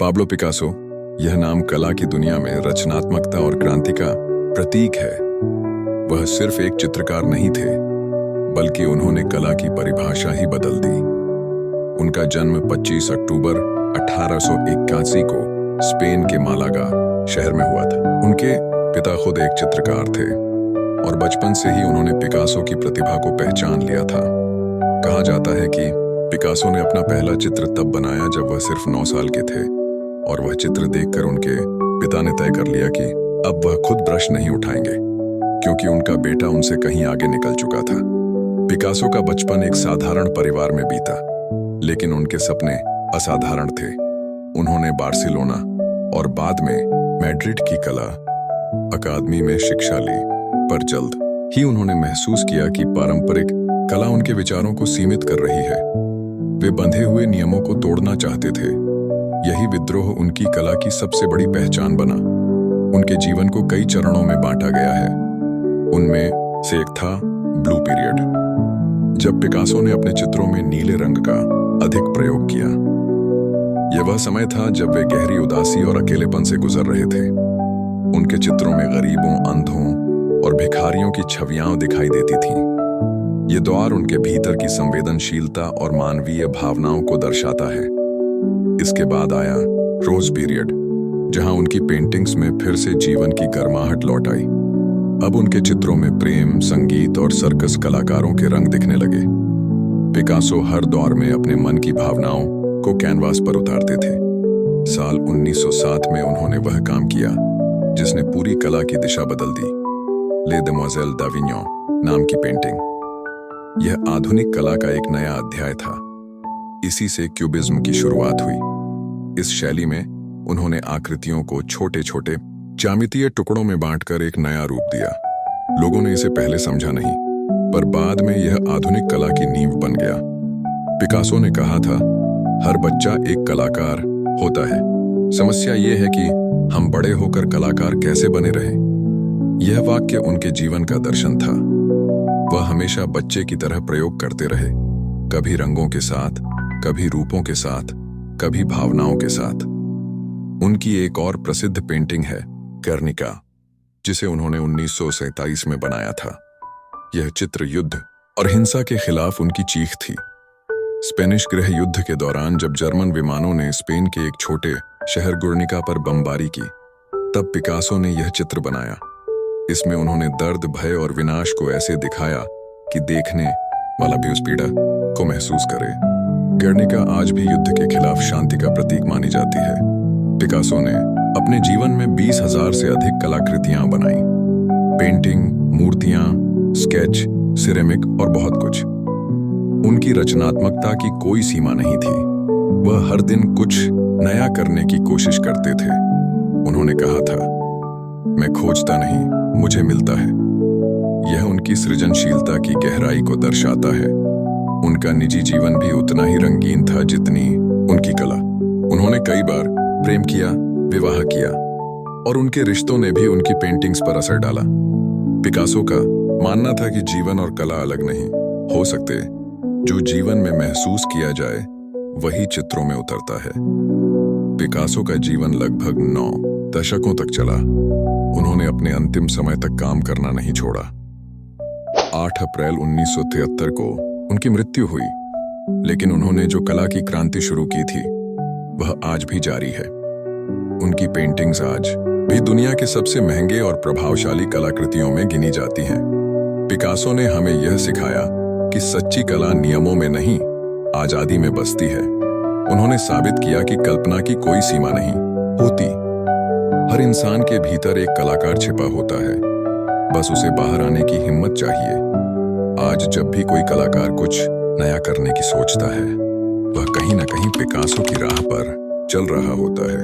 Pablo Picasso, यह नाम कला की दुनिया में रचनात्मकता और क्रांति का प्रतीक है। वह सिर्फ एक चित्रकार नहीं थे, बल्कि उन्होंने कला की परिभाषा ही बदल दी। उनका जन्म 25 अक्टूबर 1881 को स्पेन के मालागा शहर में हुआ था। उनके पिता खुद एक चित्रकार थे और बचपन से ही उन्होंने पिकासो की प्रतिभा को पहचान लिया था। कहा जाता है कि पिकासो ने अपना पहला चित्र तब बनाया जब वह सिर्फ 9 साल के थे और वह चित्र देखकर उनके पिता ने तय कर लिया कि अब वह खुद ब्रश नहीं उठाएंगे, क्योंकि उनका बेटा उनसे कहीं आगे निकल चुका था। पिकासो का बचपन एक साधारण परिवार में बीता, लेकिन उनके सपने असाधारण थे। उन्होंने बार्सिलोना और बाद में मैड्रिड की कला अकादमी में शिक्षा ली, पर जल्द ही उन्होंने महसूस किया कि पारंपरिक कला उनके विचारों को सीमित कर रही है। वे बंधे हुए नियमों को तोड़ना चाहते थे। यही विद्रोह उनकी कला की सबसे बड़ी पहचान बना। उनके जीवन को कई चरणों में बांटा गया है। उनमें से एक था ब्लू पीरियड, जब पिकासो ने अपने चित्रों में नीले रंग का अधिक प्रयोग किया। यह वह समय था जब वे गहरी उदासी और अकेलेपन से गुजर रहे थे। उनके चित्रों में गरीबों, अंधों और भिखारियों की छवियां दिखाई देती थीं। ये दौर उनके भीतर की संवेदनशीलता और मानवीय भावनाओं को दर्शाता है। इसके बाद आया रोज पीरियड, जहां उनकी पेंटिंग्स में फिर से जीवन की गर्माहट लौट आई। अब उनके चित्रों में प्रेम, संगीत और सर्कस कलाकारों के रंग दिखने लगे। पिकासो हर दौर में अपने मन की भावनाओं को कैनवास पर उतारते थे। साल 1907 में उन्होंने वह काम किया जिसने पूरी कला की दिशा बदल दी, ले देमोजेल दाविन्यों नाम की पेंटिंग। यह आधुनिक कला का एक नया अध्याय था। इसी से क्यूबिज्म की शुरुआत हुई। इस शैली में उन्होंने आकृतियों को छोटे छोटे ज्यामितीय टुकड़ों में बांटकर एक नया रूप दिया। लोगों ने इसे पहले समझा नहीं, पर बाद में यह आधुनिक कला की नींव बन गया। पिकासो ने कहा था, हर बच्चा एक कलाकार होता है। समस्या यह है कि हम बड़े होकर कलाकार कैसे बने रहे। यह वाक्य उनके जीवन का दर्शन था। वह हमेशा बच्चे की तरह प्रयोग करते रहे, कभी रंगों के साथ, कभी रूपों के साथ, कभी भावनाओं के साथ। उनकी एक और प्रसिद्ध पेंटिंग है गर्निका, जिसे उन्होंने 1947 में बनाया था। यह चित्र युद्ध और हिंसा के खिलाफ उनकी चीख थी। स्पेनिश गृह युद्ध के दौरान जब जर्मन विमानों ने स्पेन के एक छोटे शहर गुर्निका पर बमबारी की, तब पिकासो ने यह चित्र बनाया। इसमें उन्होंने दर्द, भय और विनाश को ऐसे दिखाया कि देखने वाला भी उस पीड़ा को महसूस करे। गर्निका आज भी युद्ध के खिलाफ शांति का प्रतीक मानी जाती है। पिकासो ने अपने जीवन में 20,000 से अधिक कलाकृतियां बनाई। पेंटिंग, मूर्तियां, स्केच, सिरेमिक और बहुत कुछ। उनकी रचनात्मकता की कोई सीमा नहीं थी। वह हर दिन कुछ नया करने की कोशिश करते थे। उन्होंने कहा था, मैं खोजता नहीं, मुझे मिलता है। यह उनकी सृजनशीलता की गहराई को दर्शाता है। उनका निजी जीवन भी उतना ही रंगीन था जितनी उनकी कला। उन्होंने कई बार प्रेम किया, विवाह किया, और उनके रिश्तों ने भी उनकी पेंटिंग्स पर असर डाला। पिकासो का मानना था कि जीवन और कला अलग नहीं हो सकते। जो जीवन में महसूस किया जाए वही चित्रों में उतरता है। पिकासो का जीवन लगभग 9 दशकों तक चला। उन्होंने अपने अंतिम समय तक काम करना नहीं छोड़ा। 8 अप्रैल 1973 को उनकी मृत्यु हुई, लेकिन उन्होंने जो कला की क्रांति शुरू की थी वह आज भी जारी है। उनकी पेंटिंग्स आज भी दुनिया के सबसे महंगे और प्रभावशाली कलाकृतियों में गिनी जाती हैं। पिकासो ने हमें यह सिखाया कि सच्ची कला नियमों में नहीं, आजादी में बसती है। उन्होंने साबित किया कि कल्पना की कोई सीमा नहीं होती। हर इंसान के भीतर एक कलाकार छिपा होता है, बस उसे बाहर आने की हिम्मत चाहिए। आज जब भी कोई कलाकार कुछ नया करने की सोचता है, वह कहीं ना कहीं पिकासो की राह पर चल रहा होता है।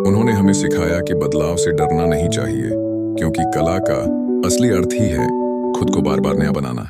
उन्होंने हमें सिखाया कि बदलाव से डरना नहीं चाहिए, क्योंकि कला का असली अर्थ ही है खुद को बार बार नया बनाना।